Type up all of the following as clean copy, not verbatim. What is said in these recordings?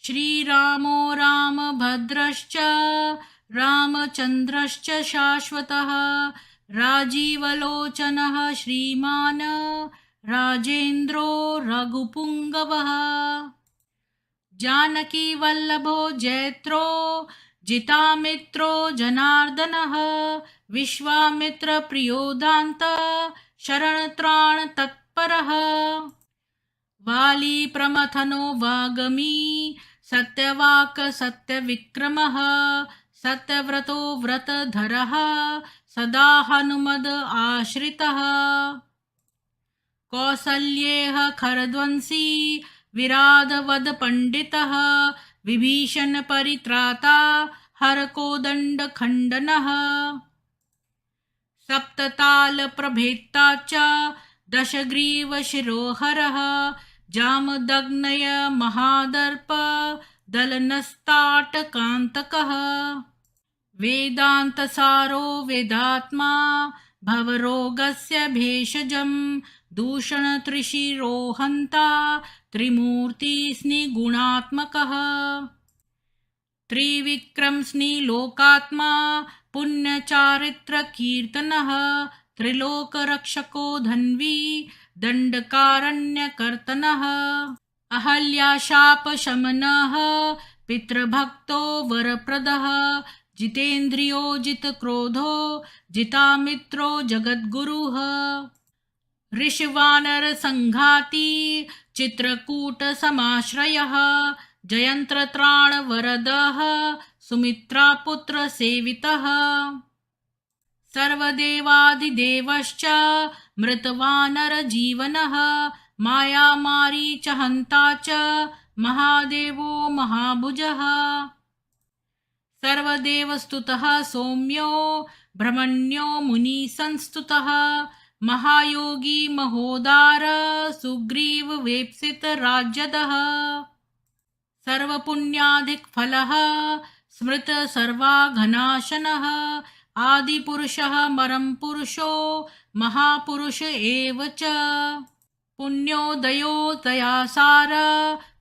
श्रीरामो रामभद्रश्च रामचन्द्रश्च शाश्वतः राजीवलोचनः श्रीमान् राजेन्द्रो रघुपुङ्गवः जानकीवल्लभो जयत्रो जितामित्रो जनार्दनः विश्वामित्रप्रियो दान्त शरणत्राणतत्परः वाली प्रमथनो वागमी सत्यवाक् सत्यविक्रमः सत्यव्रतो व्रतधरः सदा हनुमद आश्रितः कौसल्येह खरध्वंसी विराधवद पंडितः विभीषण परित्राता हरकोदंड खंडनः सप्तताल प्रभेत्ता च दशग्रीव शिरोहरः जामदग्नय महादर्प दलनस्ताटकान्तकः वेदान्तसारो वेदात्मा भवरोगस्य भेषजं दूषणत्रिशिरोहन्ता त्रिमूर्तिस्निगुणात्मकः त्रिविक्रमस्निलोकात्मा पुण्यचारित्रकीर्तनः त्रिलोकरक्षको धन्वी दण्डकारण्यकर्तनः अहल्याशापशमनः पितृभक्तो वरप्रदः जितेन्द्रियो जितक्रोधो जितामित्रो जगद्गुरुः ऋषिवानरसङ्घाती चित्रकूटसमाश्रयः जयन्त्रत्राणवरदः सुमित्रापुत्रसेवितः सर्वदेवादिदेवश्च मृतवानरजीवनः मायामारीचहन्ता च महादेवो महाभुजः सर्वदेवस्तुतः सौम्यो ब्रह्मण्यो मुनिसंस्तुतः महायोगी महोदार सुग्रीववेप्सितराज्यदः सर्वपुण्याधिकफलः स्मृत सर्वाघनाशनः आदिपुरुषः परमपुरुषो महापुरुष एव च पुण्योदयो दयासार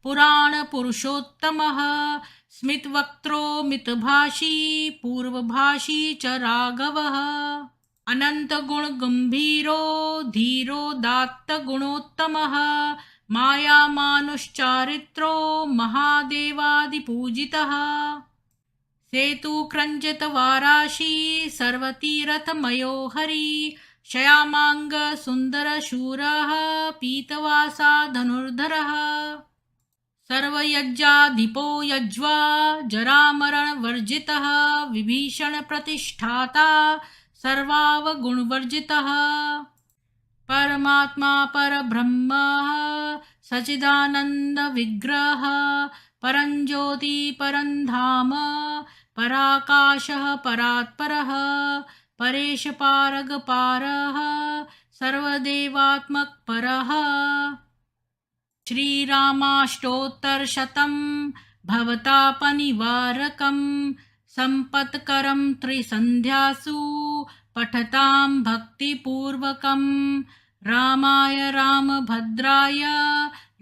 पुराणपुरुषोत्तमः स्मितवक्त्रो मितभाषी पूर्वभाषी च राघवः अनन्तगुणगम्भीरो धीरोदात्तगुणोत्तमः मायामानुश्चारित्रो महादेवादिपूजितः सेतुक्रञ्जितवाराशी सर्वतीर्थमयो हरि श्यामांग सुन्दरशूरः पीतवासा धनुर्धरः सर्वयज्ञाधिपो यज्वा जरामरणवर्जितः विभीषणप्रतिष्ठाता सर्वावगुणवर्जितः परमात्मा परब्रह्म सच्चिदानन्दविग्रहः परञ्ज्योति परन्धाम पराकाशः परात्परः परेशपारगपारः सर्वदेवात्मकपरः श्रीरामाष्टोत्तरशतं भवतापनिवारकं सम्पत्करं त्रिसन्ध्यासु पठतां भक्तिपूर्वकं रामाय रामभद्राय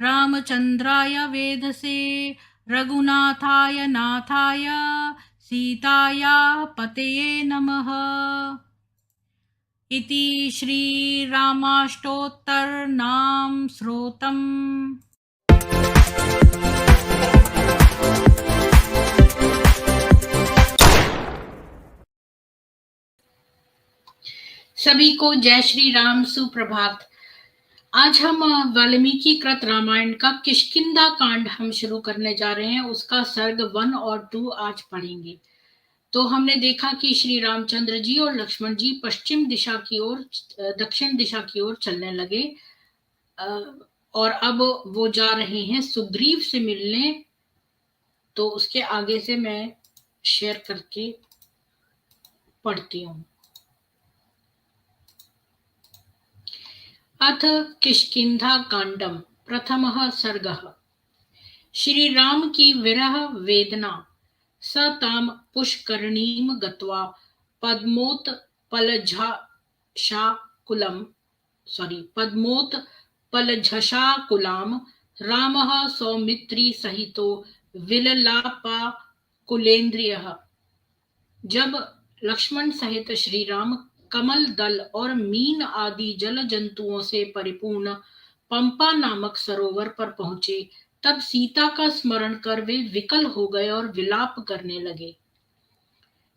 रामचन्द्राय वेधसे रघुनाथाय नाथाय सीताया पतये नमः। इति श्रीरामाष्टोत्तरनाम स्तोत्रम्। सभी को जय श्री राम, सुप्रभात। आज हम वाल्मीकि कृत रामायण का किष्किंधा कांड हम शुरू करने जा रहे हैं। उसका सर्ग 1 और 2 आज पढ़ेंगे। तो हमने देखा कि श्री रामचंद्र जी और लक्ष्मण जी पश्चिम दिशा की ओर, दक्षिण दिशा की ओर चलने लगे और अब वो जा रहे हैं सुग्रीव से मिलने। तो उसके आगे से मैं शेयर करके पढ़ती हूँ। अथ किष्किंधा कांडम प्रथमः सर्गः। श्री राम की विरह वेदना। स ताम पुष्करणीम गत्वा पद्मोत्पलझषाकुलां रामः सौमित्री सहितो विललापा कुलेन्द्रियः। जब लक्ष्मण सहित श्री राम कमल दल और मीन आदि जल जंतुओं से परिपूर्ण पंपा नामक सरोवर पर पहुंचे, तब सीता का स्मरण कर वे विकल हो गए और विलाप करने लगे।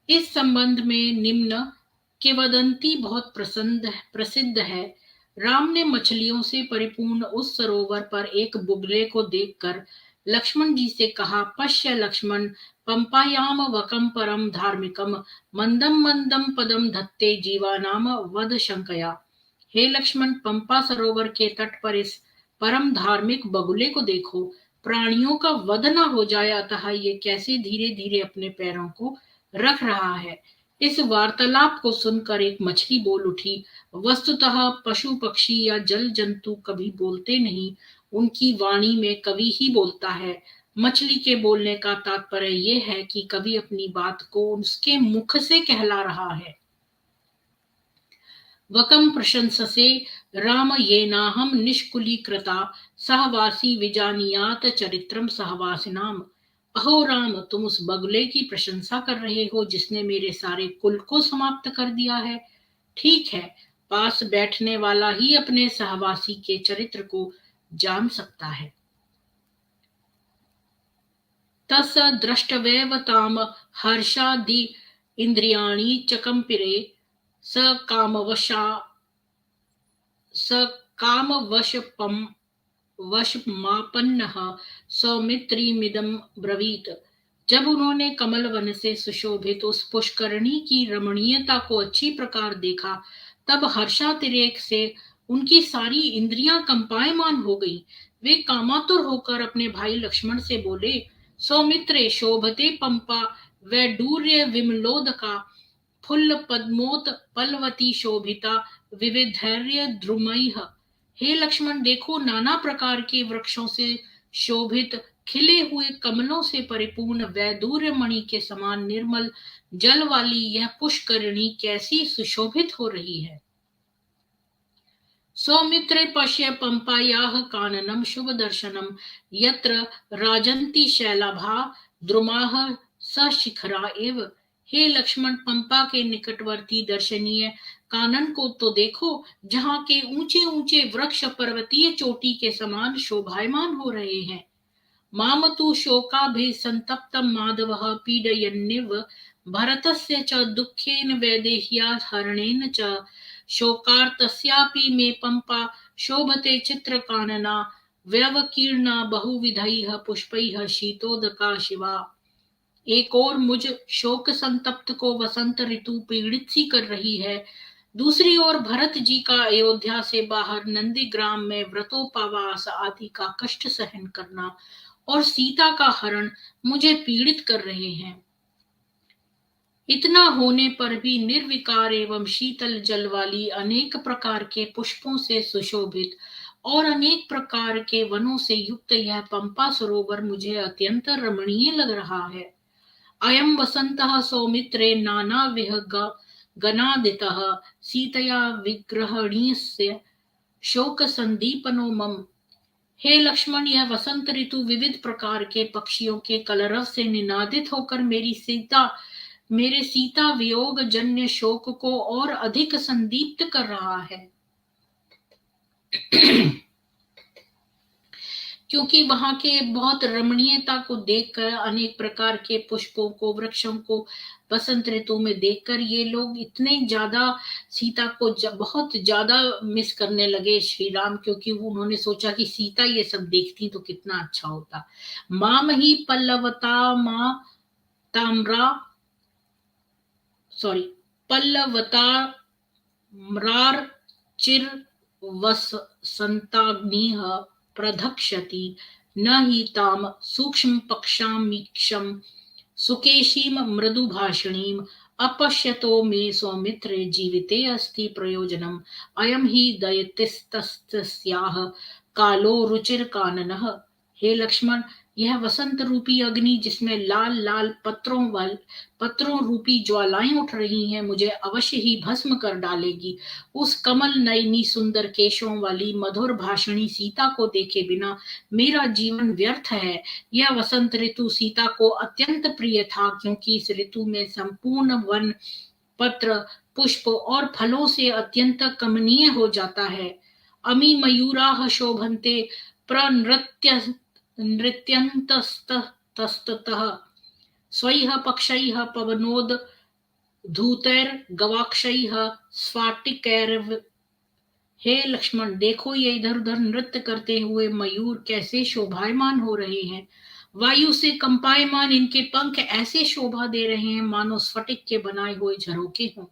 इस संबंध में निम्न किंवदंती बहुत प्रसिद्ध है। राम ने मछलियों से परिपूर्ण उस सरोवर पर एक बुगले को देखकर लक्ष्मण जी से कहा, पश्य लक्ष्मण, पंपायाम वकम परम धार्मिकम मंदम मंदम पदम धत्ते जीवानाम वध शंकया। हे लक्ष्मण, पंपा सरोवर के तट पर इस परम धार्मिक बगुले को देखो। प्राणियों का वध न हो जाए, अतः ये कैसे धीरे धीरे अपने पैरों को रख रहा है। इस वार्तालाप को सुनकर एक मछली बोल उठी, वस्तुतः पशु पक्षी या जल जंतु कभी बोलते नहीं, उनकी वाणी में कवि ही बोलता है। मछली के बोलने का तात्पर्य यह है कि कवि अपनी बात को उसके मुख से कहला रहा है। वकम प्रशंससे राम येनाहम निष्कुलीकृता सहवासी विजानीयात चरित्रम सहवासिनाम। अहो राम, तुम उस बगुले की प्रशंसा कर रहे हो जिसने मेरे सारे कुल को समाप्त कर दिया है। ठीक है, पास बैठने वाला ही अपने सहवासी के चरित्र को जान सकता है। तस द्रष्टवेव ताम हर्षादि इंद्रियाणि चकंपिरे स कामवशा स कामवशपम वशमापन्नः सौमित्रीमिदं ब्रवीत। जब उन्होंने कमल वन से सुशोभित उस पुष्करणी की रमणीयता को अच्छी प्रकार देखा, तब हर्षातिरेक से उनकी सारी इंद्रियां कंपायमान हो गईं। वे कामातुर होकर अपने भाई लक्ष्मण से बोले, सौमित्रे शोभते पंपा वैडूर्य विमलोदका फुल्ल पद्मोत पलवती शोभिता विविधैर्य द्रुमैः। हे लक्ष्मण, देखो, नाना प्रकार के वृक्षों से शोभित खिले हुए कमलों से परिपूर्ण वैदूर्य मणि के समान निर्मल जल वाली यह पुष्करिणी कैसी सुशोभित हो रही है। सौमित्रे पश्य पंपायाः काननम शुभ दर्शनम यत्र राजन्ति शैलाभा द्रुमाः सशिखरा एव। हे लक्ष्मण, पंपा के निकटवर्ती दर्शनीय कानन को तो देखो, जहाँ के ऊंचे ऊंचे वृक्ष पर्वतीय चोटी के समान शोभायमान हो रहे हैं। मामतु शोकाभि संतप्तम माधवः पीडयन्निव भरतस्य च दुःखेन वैदेह्या हरणेन च शोकार्तस्यापि मे पंपा शोभते चित्रकानना व्यवकीर्णा बहुविधैः पुष्पैः शीतोदका शिवा। एक और मुझ शोक संतप्त को वसंत ऋतु पीड़ित सी कर रही है, दूसरी ओर भरत जी का अयोध्या से बाहर नंदीग्राम में व्रतोपवास आदि का कष्ट सहन करना और सीता का हरण मुझे पीड़ित कर रहे हैं। इतना होने पर भी निर्विकार एवं शीतल जल वाली अनेक प्रकार के पुष्पों से सुशोभित और अनेक प्रकार के वनों से युक्त यह पंपा सरोवर मुझे अत्यंत रमणीय लग रहा है। अयं वसंतः सौमित्रे नानाविह गणादितः सीतया विग्रहणीयस्य शोक संदीपनो मम। हे लक्ष्मण, यह वसंत ऋतु विविध प्रकार के पक्षियों के कलरव से निनादित होकर मेरे सीता वियोग जन्य शोक को और अधिक संदीप्त कर रहा है। क्योंकि वहां के बहुत रमणीयता को देखकर, अनेक प्रकार के पुष्पों को, वृक्षों को बसंत ऋतु में देखकर ये लोग इतने ज्यादा सीता को बहुत ज्यादा मिस करने लगे श्री राम, क्योंकि उन्होंने सोचा कि सीता ये सब देखती तो कितना अच्छा होता। माम ही पल्लवता मां ताम्रा पल्लवता म्रार चिर वसंताग्निः प्रधक्षति न हि ताम सूक्ष्म पक्षामीक्षम सुकेशीम मृदुभाषिणीम अपश्यतो मे सौमित्रे जीविते अस्ति प्रयोजनम अयम ही दयतिस्तस्याः कालो रुचिर काननः। हे लक्ष्मण, यह वसंत रूपी अग्नि जिसमें लाल लाल पत्रों रूपी ज्वालाएं उठ रही हैं, मुझे अवश्य ही भस्म कर डालेगी। उस कमल नयनी सुंदर केशों वाली मधुर भाषणी सीता को देखे बिना मेरा जीवन व्यर्थ है। यह वसंत ऋतु सीता को अत्यंत प्रिय था, क्योंकि इस ऋतु में संपूर्ण वन पत्र, पुष्प और फलों से अत्यंत कमनीय हो जाता है। अमी मयूराः शोभन्ते नृत्यन्तस्ततः स्वैः पक्षैः पवनोद्धूतैर्गवाक्षैः स्फाटिकैर्व। हे लक्ष्मण, देखो ये इधर उधर नृत्य करते हुए मयूर कैसे शोभायमान हो रहे हैं। वायु से कंपायमान इनके पंख ऐसे शोभा दे रहे हैं मानो स्फटिक के बनाए हुए झरोखे हों।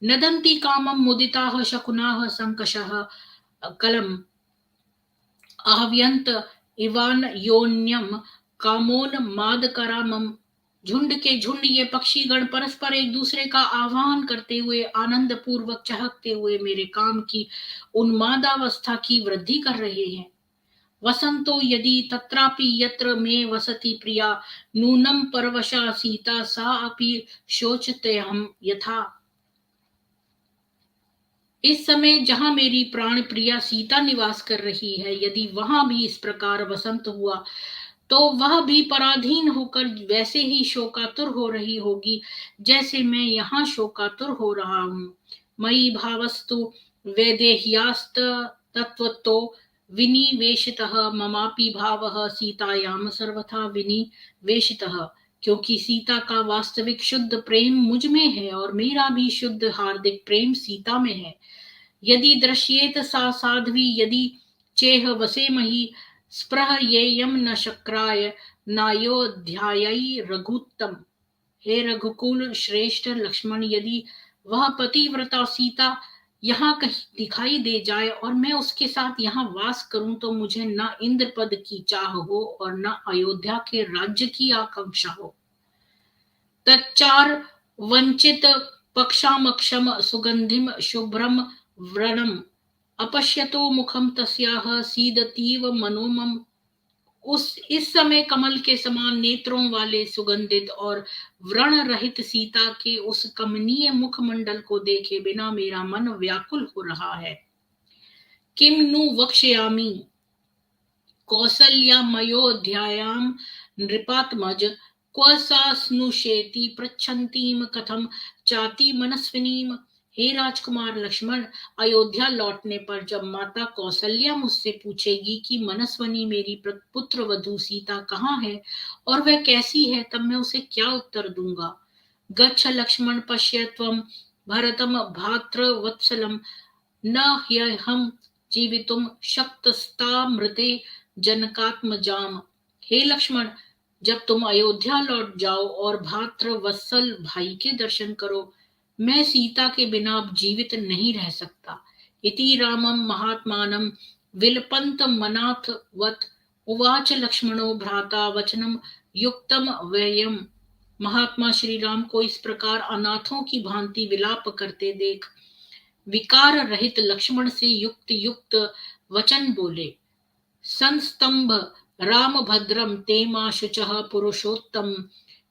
नदन्ति कामं मुदिताः शकुनाः संकषः कलम् आहव्यंत इवान योन्यम कामोन्मादकरामम। झुंड के झुंड ये पक्षीगण परस्पर एक दूसरे का आह्वान करते हुए आनंद पूर्वक चहकते हुए मेरे काम की उन्मादावस्था की वृद्धि कर रहे हैं। वसंतो यदि तत्रापि यत्र मे वसति प्रिया नूनम परवशा सीता सा अपि शोचतेऽहं यथा। इस समय जहां मेरी प्राण प्रिया सीता निवास कर रही है, यदि वहां भी इस प्रकार वसंत हुआ तो वह भी पराधीन होकर वैसे ही शोकातुर हो रही होगी जैसे मैं यहाँ शोकातुर हो रहा हूँ। मयि भावस्तु वैदेह्यास्त तत्वतो विनिवेशितः ममापि भावः सीतायाम सर्वथा विनिवेशितः। क्योंकि सीता का वास्तविक शुद्ध प्रेम मुझ में है और मेरा भी शुद्ध हार्दिक प्रेम सीता में है। यदि दृश्येत सा साध्वी यदि चेह वसेमहि स्पृह येयम न शक्राय नायोध्यायी रघुत्तम। हे रघुकुल श्रेष्ठ लक्ष्मण, यदि वह पतिव्रता सीता यहाँ कहीं दिखाई दे जाए और मैं उसके साथ यहाँ वास करूं तो मुझे न इंद्र पद की चाह हो और न अयोध्या के राज्य की आकांक्षा हो। तच्चार वंचित पक्षामक्षम सुगंधिम शुभ्रम व्रणम अपश्यतो मुखम तस्याः सीदतीव मनोमम। इस समय कमल के समान नेत्रों वाले सुगंधित और व्रण रहित सीता के उस कमनीय मुखमंडल को देखे बिना मेरा मन व्याकुल हो रहा है। किम नु वक्ष्यामि कौसल्यामयोध्यायां नृपात्मज क्व सा स्नुषेति पृच्छन्तीम कथम चाति मनस्विनीम। हे राजकुमार लक्ष्मण, अयोध्या लौटने पर जब माता कौसल्या मुझसे पूछेगी कि मनस्वनी मेरी पुत्र वधू सीता कहाँ है और वह कैसी है, तब मैं उसे क्या उत्तर दूंगा। गच्छ लक्ष्मण पश्य त्वं भरतम भातृवत्सलम न ह्यहं जीवितुम शक्तस्तामृते जनकात्मजाम। हे लक्ष्मण, जब तुम अयोध्या लौट जाओ और भातृवत्सल भाई के दर्शन करो, मैं सीता के बिना अब जीवित नहीं रह सकता। इति रामम महात्मानं विलपंत मनाथवत उवाच लक्ष्मणो भ्राता वचनम युक्तम व्ययम। महात्मा श्री राम को इस प्रकार अनाथों की भांति विलाप करते देख विकार रहित लक्ष्मण से युक्त युक्त वचन बोले। संस्तंभ राम भद्रम तेमाशुचः पुरुषोत्तम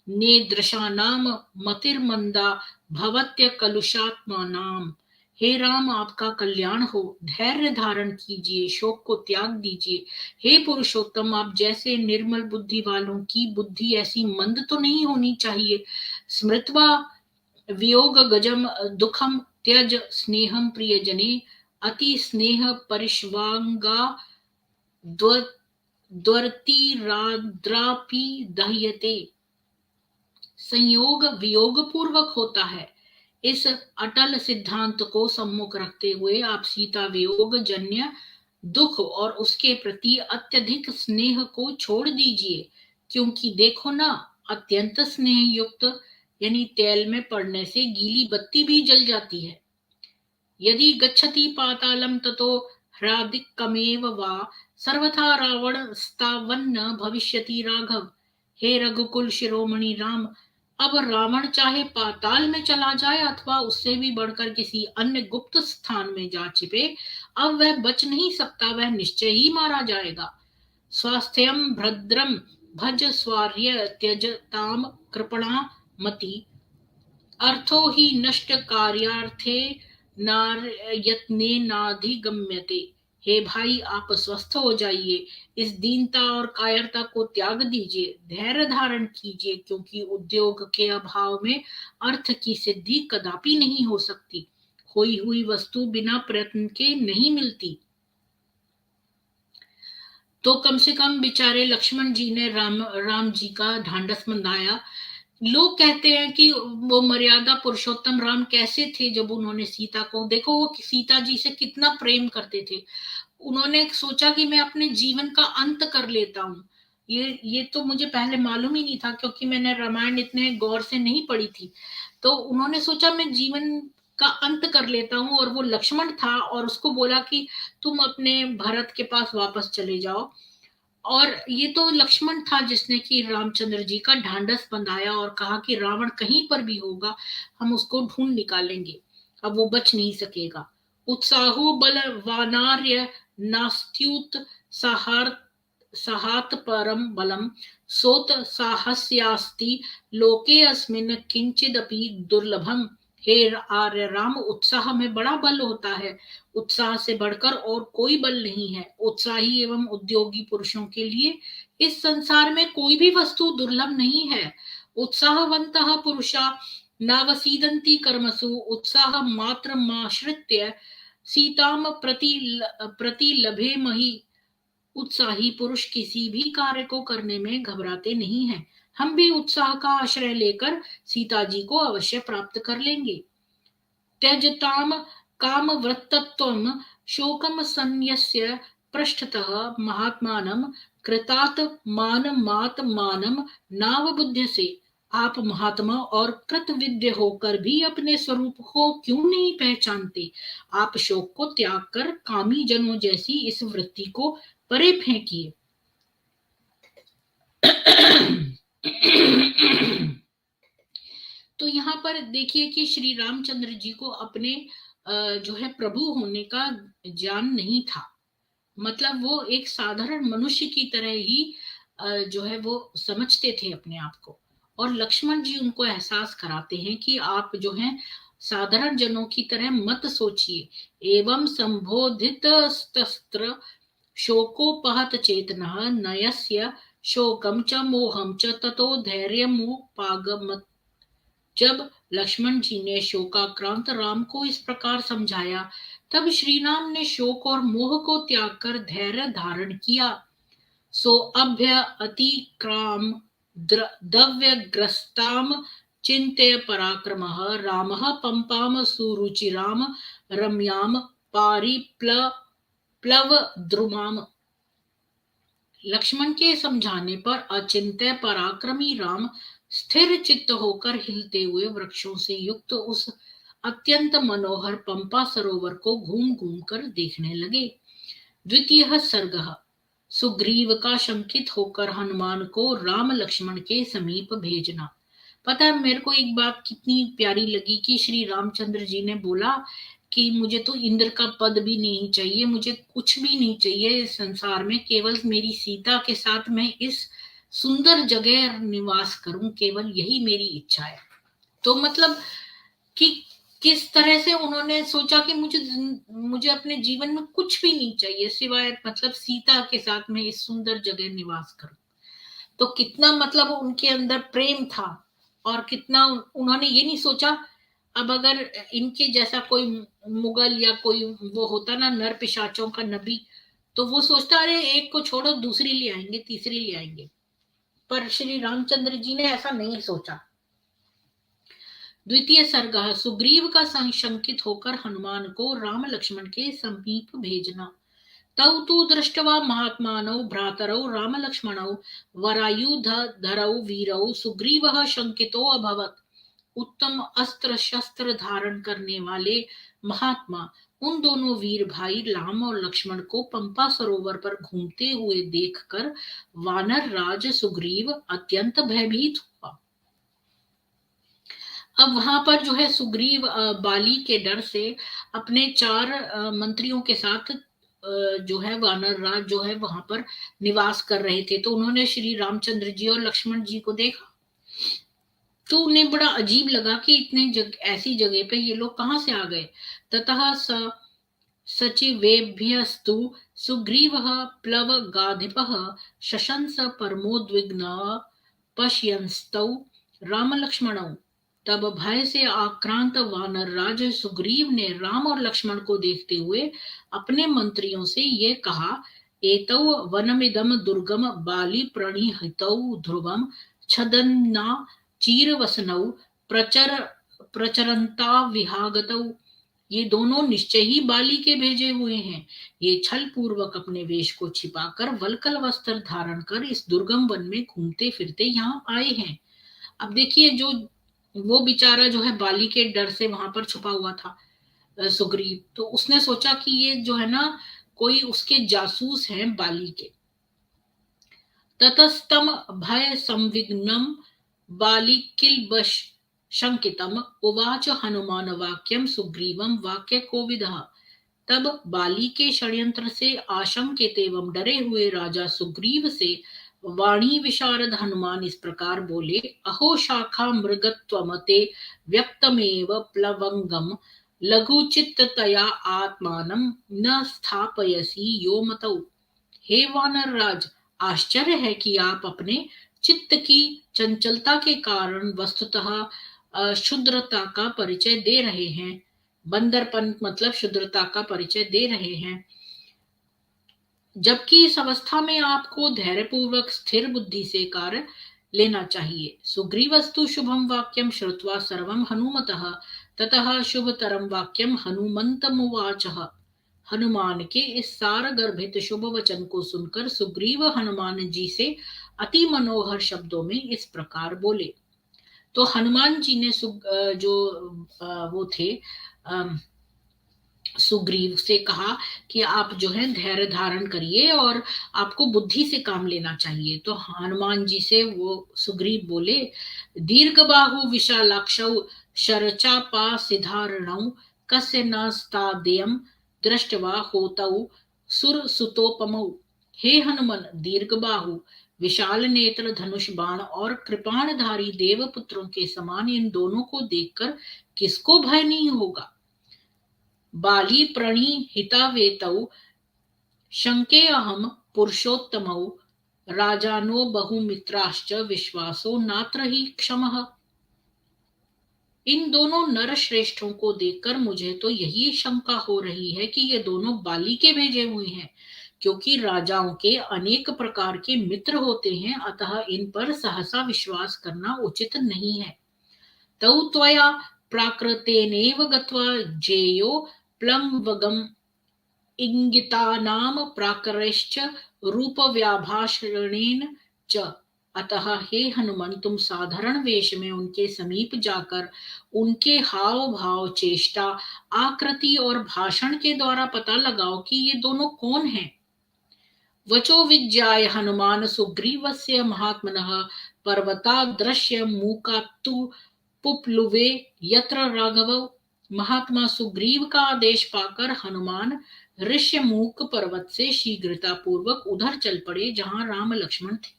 नेदृशानाम मतिर्मंदा भवत्य कलुषात्मानाम। हे राम, आपका कल्याण हो, धैर्य धारण कीजिए, शोक को त्याग दीजिए। हे पुरुषोत्तम, आप जैसे निर्मल बुद्धि वालों की बुद्धि ऐसी मंद तो नहीं होनी चाहिए। स्मृत्वा वियोग गजम दुखम त्यज स्नेहम प्रियजने अति स्नेह परिष्वांगा द्वर्तिराद्रापि दह्यते। संयोग वियोग पूर्वक होता है। इस अटल सिद्धांत को सम्मुख रखते हुए आप सीता वियोग जन्य दुख और उसके प्रति अत्यधिक स्नेह को छोड़ दीजिए, क्योंकि देखो ना, अत्यंत स्नेह युक्त यानी तेल में पड़ने से गीली बत्ती भी जल जाती है। यदि गच्छति पातालम ततो ह्रादिकमेव वा सर्वथा रावण स्तावन्न भविष्यति राघव। हे रघुकुल शिरोमणि राम, अब रावण चाहे पाताल में चला जाए अथवा उससे भी बढ़कर किसी अन्य गुप्त स्थान में जा छिपे, अब वह बच नहीं सकता, वह निश्चय ही मारा जाएगा। स्वास्थ्यं भद्रं भज स्वार्य त्यजताम कृपणा मति अर्थो हि नष्ट कार्यार्थे नार यत्ने नाधिगम्यते। हे भाई, आप स्वस्थ हो जाइए, इस दीनता और कायरता को त्याग दीजिए, धैर्य धारण कीजिए, क्योंकि उद्योग के अभाव में अर्थ की सिद्धि कदापि नहीं हो सकती। खोई हुई वस्तु बिना प्रयत्न के नहीं मिलती। तो कम से कम बेचारे लक्ष्मण जी ने राम जी का ढांढस बंधाया। लोग कहते हैं कि वो मर्यादा पुरुषोत्तम राम कैसे थे जब उन्होंने सीता को, देखो वो सीता जी से कितना प्रेम करते थे। उन्होंने सोचा कि मैं अपने जीवन का अंत कर लेता हूँ। ये तो मुझे पहले मालूम ही नहीं था, क्योंकि मैंने रामायण इतने गौर से नहीं पढ़ी थी। तो उन्होंने सोचा मैं जीवन का अंत कर लेता हूँ, और वो लक्ष्मण था और उसको बोला कि तुम अपने भरत के पास वापस चले जाओ। और ये तो लक्ष्मण था जिसने कि रामचंद्र जी का ढांढस बंधाया और कहा कि रावण कहीं पर भी होगा, हम उसको ढूंढ निकालेंगे, अब वो बच नहीं सकेगा। उत्साहो बलवानार्य नास्त्युत सहार सहात परम बलम सोत साहस्यास्ति लोके अस्मिन् किंचिदपि दुर्लभम। हे आर्य राम, उत्साह में बड़ा बल होता है, उत्साह से बढ़कर और कोई बल नहीं है। उत्साही एवं उद्योगी पुरुषों के लिए इस संसार में कोई भी वस्तु दुर्लभ नहीं है। उत्साहवन्तः पुरुषा नावसीदन्ति कर्मसु उत्साह मात्र माश्रित्य सीताम प्रति लभे मही। उत्साही पुरुष किसी भी कार्य को करने में घबराते नहीं हैं। हम भी उत्साह का आश्रय लेकर सीता जी को अवश्य प्राप्त कर लेंगे। त्यजताम कामवृत्तत्वं शोकं संन्यस्य पृष्ठतः महात्मानं कृतात् मानमात्मानं नावबुध्यसे। आप महात्मा और कृतविद्य होकर भी अपने स्वरूप को क्यों नहीं पहचानते? आप शोक को त्याग कर कामी जनों जैसी इस वृत्ति को परे फेंकिए। तो यहाँ पर देखिए कि श्री रामचंद्र जी को अपने जो है प्रभु होने का ज्ञान नहीं था। मतलब वो एक साधारण मनुष्य की तरह ही जो है वो समझते थे अपने आप को। और लक्ष्मण जी उनको एहसास कराते हैं कि आप जो हैं साधारण जनों की तरह मत सोचिए। एवं संबोधित शस्त्र शोकोपहत चेतनः नयस्य शोकम च मोहम च ततो धैर्यमुपागमत्। जब लक्ष्मण जी ने शोकाक्रांत राम को इस प्रकार समझाया, तब श्री राम ने शोक और मोह को त्याग कर धैर्य धारण किया। सो अभ्य अतिक्राम दव्यग्रस्ताम चिंत्य पराक्रमः रामः पंपाम सुरुचिराम रम्याम प्लव द्रुमाम। लक्ष्मण के समझाने पर अचिंत्य पराक्रमी राम स्थिर चित्त होकर हिलते हुए वृक्षों से युक्त उस अत्यंत मनोहर पंपा सरोवर को घूम घूम कर देखने लगे। द्वितीय सर्ग। सुग्रीव का शंकित होकर हनुमान को राम लक्ष्मण के समीप भेजना। पता है मेरे को एक बात कितनी प्यारी लगी कि श्री रामचंद्र जी ने बोला कि मुझे तो इंद्र का पद भी नहीं चाहिए, मुझे कुछ भी नहीं चाहिए इस संसार में, केवल मेरी सीता के साथ मैं इस सुंदर जगह निवास करूं, केवल यही मेरी इच्छा है। तो मतलब कि किस तरह से उन्होंने सोचा कि मुझे अपने जीवन में कुछ भी नहीं चाहिए सिवाय मतलब सीता के साथ में इस सुंदर जगह निवास करूं। तो कितना मतलब उनके अंदर प्रेम था, और कितना उन्होंने ये नहीं सोचा अब अगर इनके जैसा कोई मुगल या कोई वो होता ना नर पिशाचों का नबी, तो वो सोचता अरे एक को छोड़ो दूसरी ले आएंगे तीसरी ले आएंगे। पर श्री रामचंद्र जी ने ऐसा नहीं सोचा। द्वितीय सर्ग। सुग्रीव का संशंकित होकर हनुमान को राम लक्ष्मण के समीप भेजना। तौ तु दृष्ट्वा महात्मानौ भ्रातरौ रामलक्ष्मणौ वरायुधरौ वीरौ सुग्रीवः शंकितो अभवत्। उत्तम अस्त्र शस्त्र धारण करने वाले महात्मा उन दोनों वीर भाई राम और लक्ष्मण को पंपा सरोवर पर घूमते हुए देखकर वानर राज सुग्रीव अत्यंत भयभीत हुआ। अब वहां पर जो है सुग्रीव बाली के डर से अपने 4 मंत्रियों के साथ जो है वानर राज जो है वहां पर निवास कर रहे थे। तो उन्होंने श्री रामचंद्र जी और लक्ष्मण जी को देखा, तो उन्हें बड़ा अजीब लगा कि ऐसी जगह पे ये लोग कहाँ से आ गए। ततः सचिवेभ्यस्तु सुग्रीवः प्लवगाधिपः शशंस परमोद्विग्नः पश्यंस्तौ रामलक्ष्मणौ। तब भय से आक्रांत वानर राज सुग्रीव ने राम और लक्ष्मण को देखते हुए अपने मंत्रियों से ये कहा, एतौ वनमिदं दुर्गम बाली प्रणिहितौ ध्रुवं छदन्ना चीरवसनौ प्रचर प्रचरन्ता विहागतौ। ये दोनों निश्चय ही बाली के भेजे हुए हैं। ये छल पूर्वक अपने वेश को छिपाकर वल्कल वस्त्र धारण कर इस दुर्गम वन में घूमते फिरते यहाँ आए हैं। अब देखिए, जो वो बेचारा जो है बाली के डर से वहां पर छुपा हुआ था, सुग्रीव, तो उसने सोचा कि ये जो है ना कोई उसके जासूस हैं बाली के। ततस्तम भय संविघ्नम बाली किलबश शंकितम उवाच हनुमान वाक्यम सुग्रीवम वाक्य कोविदः। तब बाली के षड्यंत्र से आशंकित एवं डरे हुए राजा सुग्रीव से वाणी विशारद हनुमान इस प्रकार बोले, अहो शाखा मृगत्वमते व्यक्तमेव प्लवंगम लघुचित्ततया आत्मानं न स्थापयसि यो मतौ। हे वानर राज, आश्चर्य है कि आप अपने चित्त की चंचलता के कारण वस्तुतः शुद्रता का परिचय दे रहे हैं। बंदरपन मतलब शुद्रता का परिचय दे रहे हैं, जबकि इस अवस्था में आपको धैर्यपूर्वक स्थिर बुद्धि से कार्य लेना चाहिए। सुग्रीवस्तु शुभम वाक्यम श्रुत्वा सर्वम हनुमतः ततः शुभतरम वाक्यम हनुमंतमुवाचः। हनुमान के इस सार गर्भित शुभ वचन को सुनकर सुग्रीव हनुमान जी से अति मनोहर शब्दों में इस प्रकार बोले। तो हनुमान जी ने वो थे सुग्रीव से कहा कि आप जो है धैर्य धारण करिए और आपको बुद्धि से काम लेना चाहिए। तो हनुमान जी से वो सुग्रीव बोले, दीर्घ बाहु विशालाक्षौ शरचापा सिधारणौ कस्य नास्तादेयं दृष्टवा होतौ सुरसुतोपमौ। हे हनुमन, दीर्घ बाहु, विशाल नेत्र, धनुष बाण और कृपाणधारी देवपुत्रों के समान इन दोनों को देखकर किसको भय नहीं होगा। बाली प्रणिहितावेतौ शंके अहम पुरुषोत्तमौ राजानो बहुमित्राश्च विश्वासो नात्र ही क्षमः। इन दोनों नर श्रेष्ठों को देखकर मुझे तो यही शंका हो रही है कि ये दोनों बाली के भेजे हुए हैं, क्योंकि राजाओं के अनेक प्रकार के मित्र होते हैं, अतः इन पर सहसा विश्वास करना उचित नहीं है। तौ त्वया प्राकृतेनेव गत्वा जेयो प्लवगम इंगितानाम प्राकरश्च रूपव्याभाषणेन च। अतः हे हनुमान, तुम साधारण वेश में उनके समीप जाकर उनके हाव भाव, चेष्टा, आकृति और भाषण के द्वारा पता लगाओ कि ये दोनों कौन हैं। वचो विज्ञाय हनुमान सुग्रीवस्य महात्मनः पर्वता दृश्य मूकात्तु पुप्लुवे यत्र राघव। महात्मा सुग्रीव का आदेश पाकर हनुमान ऋष्यमूक पर्वत से शीघ्रता पूर्वक उधर चल पड़े जहां राम लक्ष्मण थे।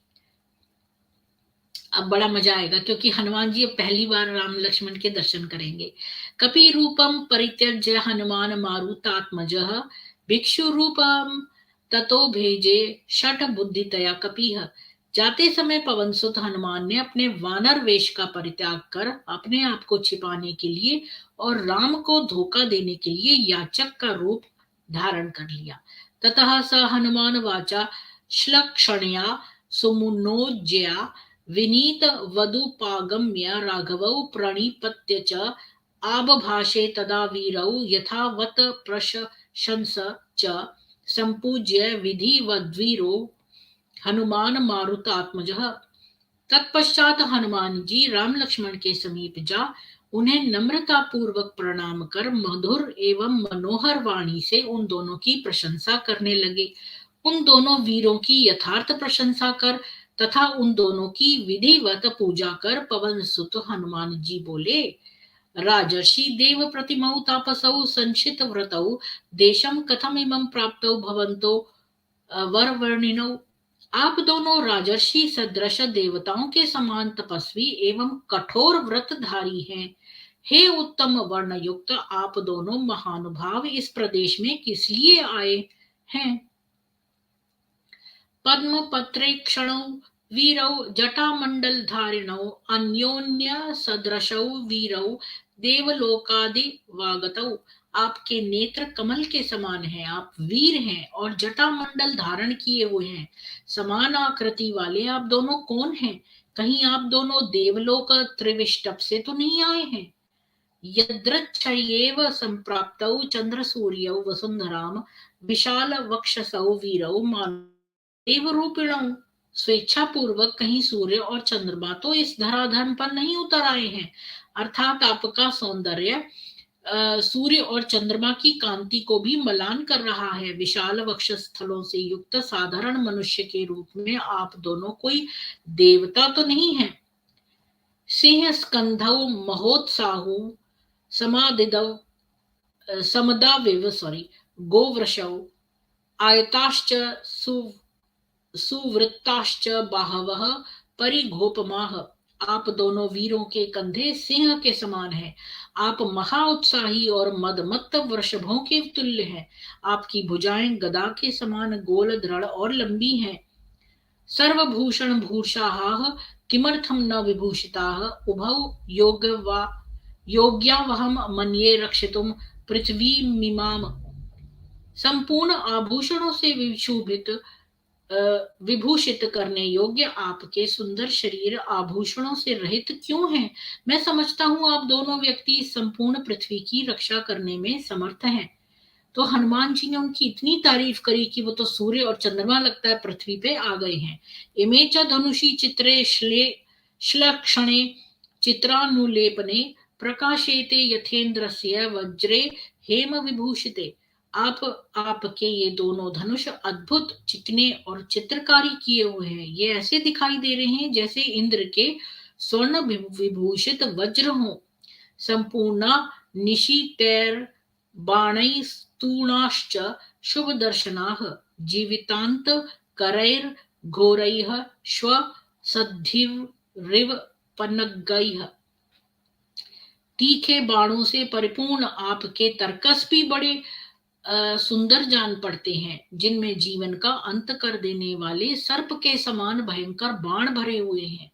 अब बड़ा मजा आएगा, क्योंकि हनुमान जी अब पहली बार राम लक्ष्मण के दर्शन करेंगे। कपि रूपम परित्यज्य हनुमान मारुतात्मजः भिक्षु रूपम ततो भेजे शठ बुद्धितया कपिह। जाते समय पवन सुत हनुमान ने अपने वानर वेश का परित्याग कर अपने आप को छिपाने के लिए और राम को धोखा देने के लिए याचक का रूप धारण कर लिया। ततः स हनुमान वाचा श्लक्षणया सुमुनोज्या विनीत वदुपागम्य राघवौ प्रणिपत्य च आबभाषे तदा वीरौ यथावत प्रशंस च संपूज्य विधिवद्वीरो हनुमान मारुतात्मजः। तत्पश्चात हनुमान जी राम लक्ष्मण के समीप जा उन्हें नम्रता पूर्वक प्रणाम कर मधुर एवं मनोहर वाणी से उन दोनों की प्रशंसा करने लगे। उन दोनों वीरों की यथार्थ प्रशंसा कर तथा उन दोनों की विधिवत पूजा कर पवन सुत हनुमान जी बोले, राजर्षि देव प्रतिमौ तापसौ संचित व्रतौ देशम कथमिमं प्राप्तौ भवन्तो वरवर्णिनौ। आप दोनों राजर्षि सदृश देवताओं के समान तपस्वी एवं कठोर व्रतधारी हैं। हे उत्तम वर्ण युक्त आप दोनों महानुभाव इस प्रदेश में किस लिए आए हैं? पद्म पत्रेक्षणौ वीरौ जटामण्डलधारिणौ अन्योन्य सदृशौ वीरौ देवलोकादि वागतौ। आपके नेत्र कमल के समान हैं, आप वीर हैं और जटामंडल धारण किए हुए हैं। समान आकृति वाले आप दोनों कौन हैं? कहीं आप दोनों देवलोक त्रिविष्टप से तो नहीं आए हैं? यदृच्छयैव संप्राप्तौ चंद्रसूर्यौ वसुंधराम विशाल वक्षसौ वीरौ देव रूपिणौ। स्वेच्छा पूर्वक कहीं सूर्य और चंद्रमा तो इस धराधन पर नहीं उतर आए हैं। अर्थात आपका सौंदर्य सूर्य और चंद्रमा की कांति को भी मलान कर रहा है। विशाल वक्षस्थलों से युक्त साधारण मनुष्य के रूप में आप दोनों कोई देवता तो नहीं है। सिंह स्कंधौ महोत्साहु समादिदौ समदाविव गोवृषौ आयताश्च सुवृत्ताश्च बाहवः परिघोपमाः। आप दोनों वीरों के कंधे सिंह के समान हैं। आप महा उत्साही और मदमत्त वृषभों के तुल्य हैं। आपकी भुजाएं गदा के समान गोल दृढ़ और लंबी हैं। सर्वभूषण भूषाः किमर्थम न विभूषिताः उभौ योग्यावहम मन्ये रक्षितुम पृथ्वीमिमाम्। संपूर्ण आभूषणों से विभूषित करने योग्य आपके सुंदर शरीर आभूषणों से रहित क्यों हैं? मैं समझता हूं आप दोनों व्यक्ति संपूर्ण पृथ्वी की रक्षा करने में समर्थ हैं। तो हनुमान जी ने उनकी इतनी तारीफ करी कि वो तो सूर्य और चंद्रमा लगता है पृथ्वी पे आ गए हैं। इमे च धनुषी चित्रे श्लक्षणे चित्रानुलेपने प्रकाशेते यथेन्द्रस्य वज्रे हेम विभूषिते। आपके ये दोनों धनुष अद्भुत चिकने और चित्रकारी किए हुए हैं। ये ऐसे दिखाई दे रहे हैं जैसे इंद्र के स्वर्ण विभूषित वज्र हो। संपूर्ण निशितैर बाणैस्तूणाश्च शुभ दर्शनाः जीवितांत करैर घोरैः श्व सद्धिरिव पन्नगैः। तीखे बाणों से परिपूर्ण आपके तर्कस भी बड़े सुंदर जान पड़ते हैं, जिनमें जीवन का अंत कर देने वाले सर्प के समान भयंकर बाण भरे हुए हैं।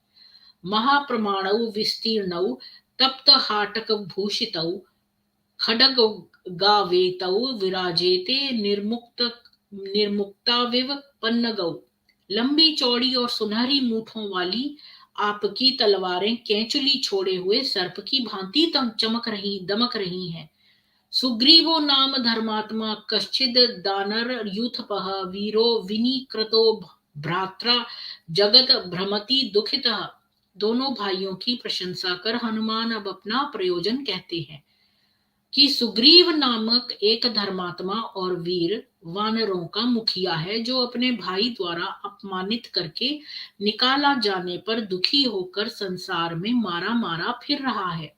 महाप्रमाणौ विस्तीर्णौ तप्त हाटक भूषितौ खड्ग गावेतौ विराजेते निर्मुक्ताविव पन्नगौ। लंबी चौड़ी और सुनहरी मूठों वाली आपकी तलवारें केंचुली छोड़े हुए सर्प की भांति दमक रही हैं। सुग्रीवो नाम धर्मात्मा कश्चिद दानर यूथपः वीरो विनीकृतो भ्रात्रा जगत भ्रमति दुखितः। दोनों भाइयों की प्रशंसा कर हनुमान अब अपना प्रयोजन कहते हैं कि सुग्रीव नामक एक धर्मात्मा और वीर वानरों का मुखिया है, जो अपने भाई द्वारा अपमानित करके निकाला जाने पर दुखी होकर संसार में मारा फिर रहा है।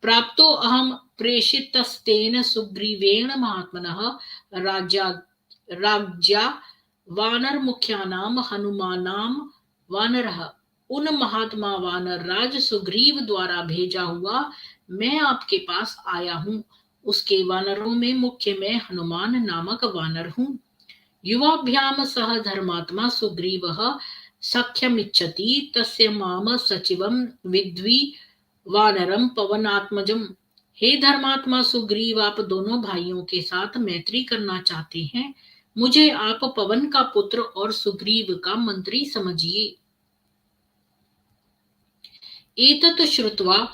प्राप्तो अहम प्रेषितस्तेन सुग्रीवेण महात्मनः राज्ञा वानर मुख्यानाम हनुमानाम वानरः। उन महात्मा वानर राज सुग्रीव द्वारा भेजा हुआ मैं आपके पास आया हूं। उसके वानरों में मुख्य मैं हनुमान नामक वानर हूं। युवाभ्याम सह धर्मात्मा सुग्रीवः सख्यमिच्छति तस्य माम सचिवम विद्वी वानरम पवनात्मजम। हे धर्मात्मा सुग्रीव, आप दोनों भाइयों के साथ मैत्री करना चाहते हैं। मुझे आप पवन का पुत्र और सुग्रीव का मंत्री समझिए। एतत् श्रुत्वा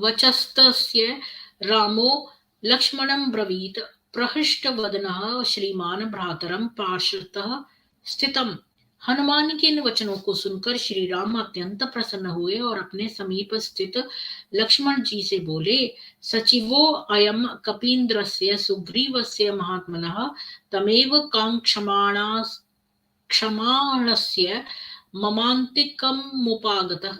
वचस्तस्य रामो लक्ष्मणं ब्रवीत प्रहृष्टवदनः श्रीमान भ्रातरं पार्श्वतः स्थितम्। हनुमान के इन वचनों को सुनकर श्री राम अत्यंत प्रसन्न हुए और अपने समीप स्थित लक्ष्मण जी से बोले, सचिवो अयम कपीन्द्रस्य सुग्रीवस्य महात्मनः तमेव क्षमाणस्य ममान्तिकमुपागतः।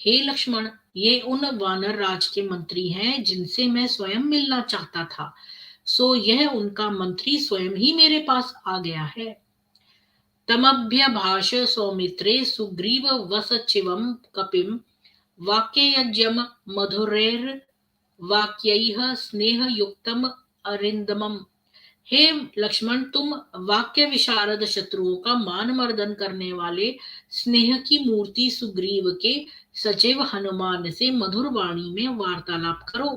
हे लक्ष्मण, ये उन वानर राज के मंत्री हैं जिनसे मैं स्वयं मिलना चाहता था, सो यह उनका मंत्री स्वयं ही मेरे पास आ गया है। तमभ्यभाष सौमित्रे सुग्रीव वसचिवं कपिम वाक्ययज्ञम मधुरैर वाक्यैः स्नेहयुक्तम अरिंदमम। हे लक्ष्मण, तुम वाक्य विशारद शत्रुओं का मान मर्दन करने वाले स्नेह की मूर्ति सुग्रीव के सचिव हनुमान से मधुर वाणी में वार्तालाप करो।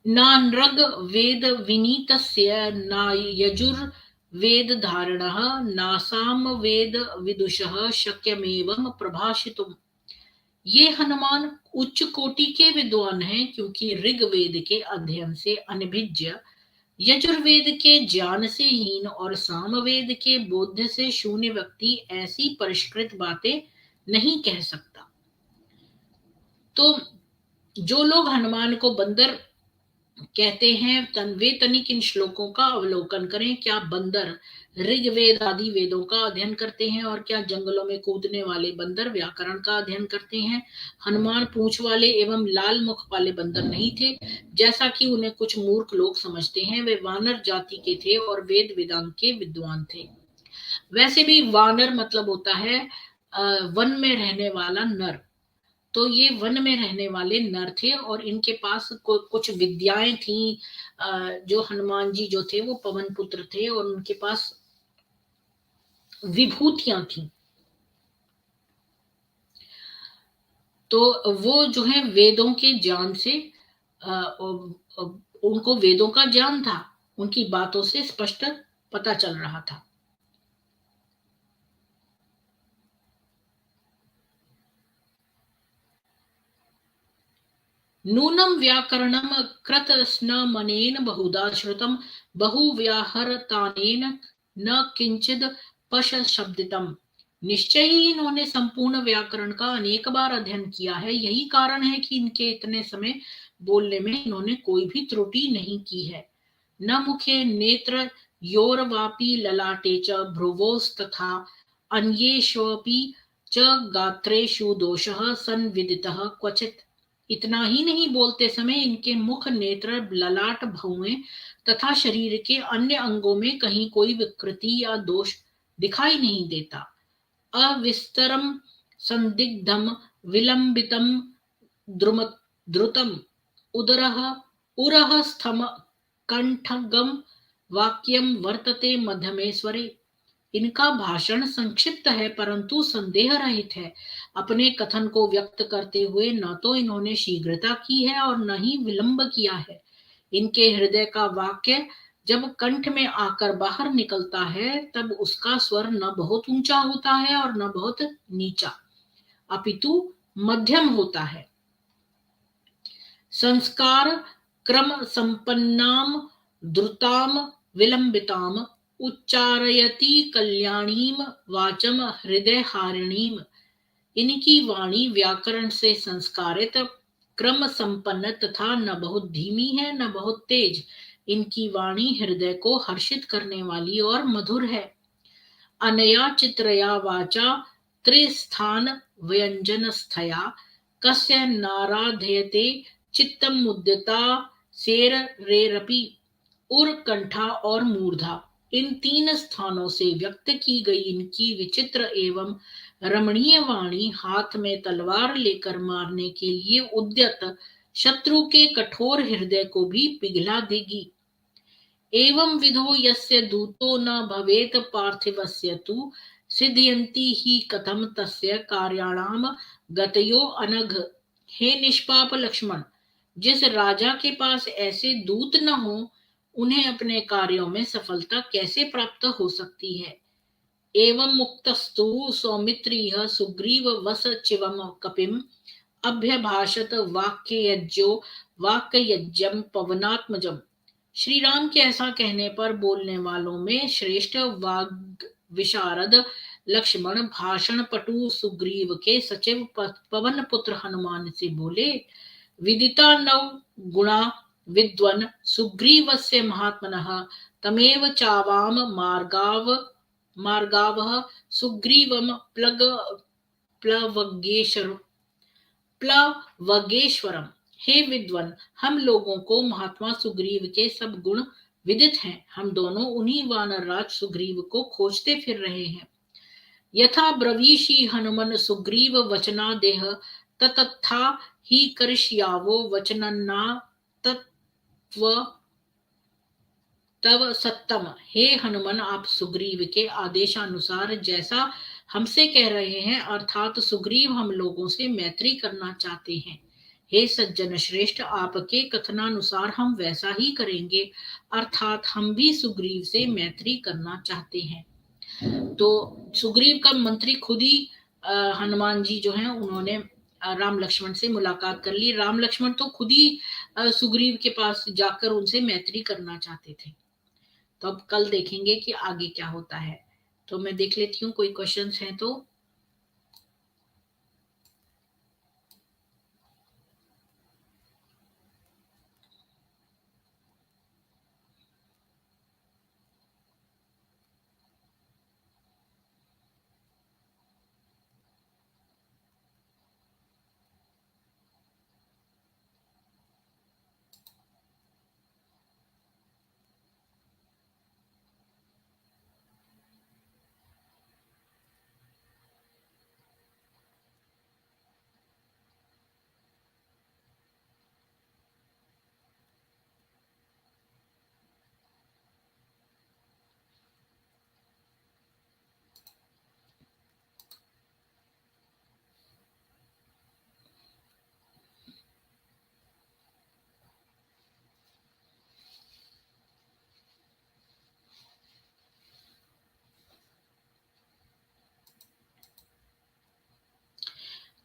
नानृग वेद विनीतस्य न यजुर वेद धारणः नासाम वेद विदुषः शक्यमेवं प्रभाषितुम्। ये हनुमान उच्च कोटि के विद्वान हैं, क्योंकि ऋग्वेद के अध्ययन से अनभिज्ञ, यजुर्वेद के ज्ञान से हीन और सामवेद के बोध से शून्य व्यक्ति ऐसी परिष्कृत बातें नहीं कह सकता। तो जो लोग हनुमान को बंदर कहते हैं, वे तनिक इन श्लोकों का अवलोकन करें। क्या बंदर ऋग्वेद आदि वेदों का अध्ययन करते हैं? और क्या जंगलों में कूदने वाले बंदर व्याकरण का अध्ययन करते हैं? हनुमान पूंछ वाले एवं लाल मुख वाले बंदर नहीं थे, जैसा कि उन्हें कुछ मूर्ख लोग समझते हैं। वे वानर जाति के थे और वेद वेदांग के विद्वान थे। वैसे भी वानर मतलब होता है वन में रहने वाला नर। तो ये वन में रहने वाले नर थे और इनके पास कुछ विद्याएं थी। जो हनुमान जी जो थे वो पवन पुत्र थे और उनके पास विभूतियां थी। तो वो जो है वेदों के ज्ञान से उनको वेदों का ज्ञान था, उनकी बातों से स्पष्ट पता चल रहा था। नूनम व्याकरणम कृत स्नमनेन बहुधा श्रुतम बहुव्याहरतानेन न किंचिद पश शब्दितम। निश्चय ही इन्होंने संपूर्ण व्याकरण का अनेक बार अध्ययन किया है, यही कारण है कि इनके इतने समय बोलने में इन्होंने कोई भी त्रुटि नहीं की है। न मुखे नेत्र योरवापि ललाटे च भ्रुवोस्तथा अन्येष्वपि च गात्रेषु दोषः संविदितः क्वचित्। इतना ही नहीं, बोलते समय इनके मुख, नेत्र, ललाट, भौहें तथा शरीर के अन्य अंगों में कहीं कोई विकृति या दोष दिखाई नहीं देता। अविस्तरम संदिग्धम विलंबितम द्रुतम उदरः उरः स्थम कंठगम वाक्यम वर्तते मध्यमेश्वरे। इनका भाषण संक्षिप्त है परंतु संदेह रहित है। अपने कथन को व्यक्त करते हुए न तो इन्होंने शीघ्रता की है और न ही विलंब किया है। इनके हृदय का वाक्य जब कंठ में आकर बाहर निकलता है तब उसका स्वर न बहुत ऊंचा होता है और न बहुत नीचा, अपितु मध्यम होता है। संस्कार क्रम संपन्नाम द्रुताम विलंबिताम उच्चारयति कल्याणीम वाचम हृदय हारिणीम। इनकी वाणी व्याकरण से संस्कारित, क्रम संपन्न तथा न बहुत धीमी है न बहुत तेज। इनकी वाणी हृदय को हर्षित करने वाली और मधुर है। अनया चित्रया वाचा त्रिस्थान व्यंजन स्थया कस्य नाराधयते चित्तम मुद्यता शेर रेरपि उर कंठा और मूर्धा। इन तीन स्थानों से व्यक्त की गई इनकी विचित्र एवं रमणीय वाणी हाथ में तलवार लेकर मारने के लिए उद्यत शत्रु के कठोर हृदय को भी पिघला देगी। एवं विधो यस्य दूतो न भवेत पार्थिवस्य तु सिद्धयन्ति ही कथम तस्य कार्याणाम गतयो अनघ। हे निष्पाप लक्ष्मण, जिस राजा के पास ऐसे दूत न हो उन्हें अपने कार्यों में सफलता कैसे प्राप्त हो सकती है। एवं मुक्तस्तु सौमित्रिः सुग्रीव वसचिवम कपिम अभ्यभाषत वाक्ययज्ञो वाक्ययज्ञम पवनात्मजम। श्री राम के ऐसा कहने पर बोलने वालों में श्रेष्ठ वाग विशारद लक्ष्मण भाषण पटु सुग्रीव के सचिव पवन पुत्र हनुमान से बोले, विदिता नव गुणा विद्वन सुग्रीवस्य महात्मनः तमेव चावाम मार्गावः सुग्रीवम प्लवगेश्वर प्लवगेश्वरम। हे विद्वन, हम लोगों को महात्मा सुग्रीव के सब गुण विदित हैं। हम दोनों उन्हीं वानर राज सुग्रीव को खोजते फिर रहे हैं। यथा ब्रवीषि हनुमन सुग्रीव वचना देह, ततथा ही करिष्यावो वचनन्ना तत्व तव सत्तम। हे हनुमान, आप सुग्रीव के आदेशानुसार जैसा हमसे कह रहे हैं, अर्थात सुग्रीव हम लोगों से मैत्री करना चाहते हैं। हे सज्जन श्रेष्ठ, आपके कथनानुसार हम वैसा ही करेंगे, अर्थात हम भी सुग्रीव से मैत्री करना चाहते हैं। तो सुग्रीव का मंत्री खुद ही हनुमान जी जो हैं उन्होंने राम लक्ष्मण से मुलाकात कर ली। राम लक्ष्मण तो खुद ही सुग्रीव के पास जाकर उनसे मैत्री करना चाहते थे। तो अब कल देखेंगे कि आगे क्या होता है। तो मैं देख लेती हूँ कोई क्वेश्चंस हैं तो।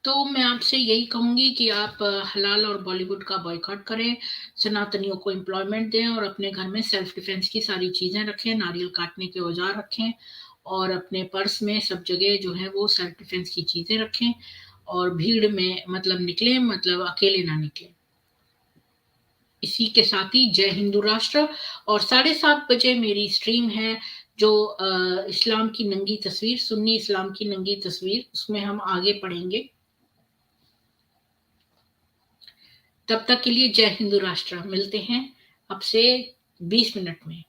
तो मैं आपसे यही कहूंगी कि आप हलाल और बॉलीवुड का बॉयकॉट करें, सनातनियों को एम्प्लॉयमेंट दें और अपने घर में सेल्फ डिफेंस की सारी चीजें रखें, नारियल काटने के औजार रखें और अपने पर्स में सब जगह जो है वो सेल्फ डिफेंस की चीजें रखें। और भीड़ में मतलब निकलें, मतलब अकेले ना निकलें। इसी के साथ ही जय हिंदू राष्ट्र। और 7:30 बजे मेरी स्ट्रीम है जो इस्लाम की नंगी तस्वीर, सुन्नी इस्लाम की नंगी तस्वीर, उसमें हम आगे पढ़ेंगे। तब तक के लिए जय हिंदू राष्ट्र। मिलते हैं अब से 20 मिनट में।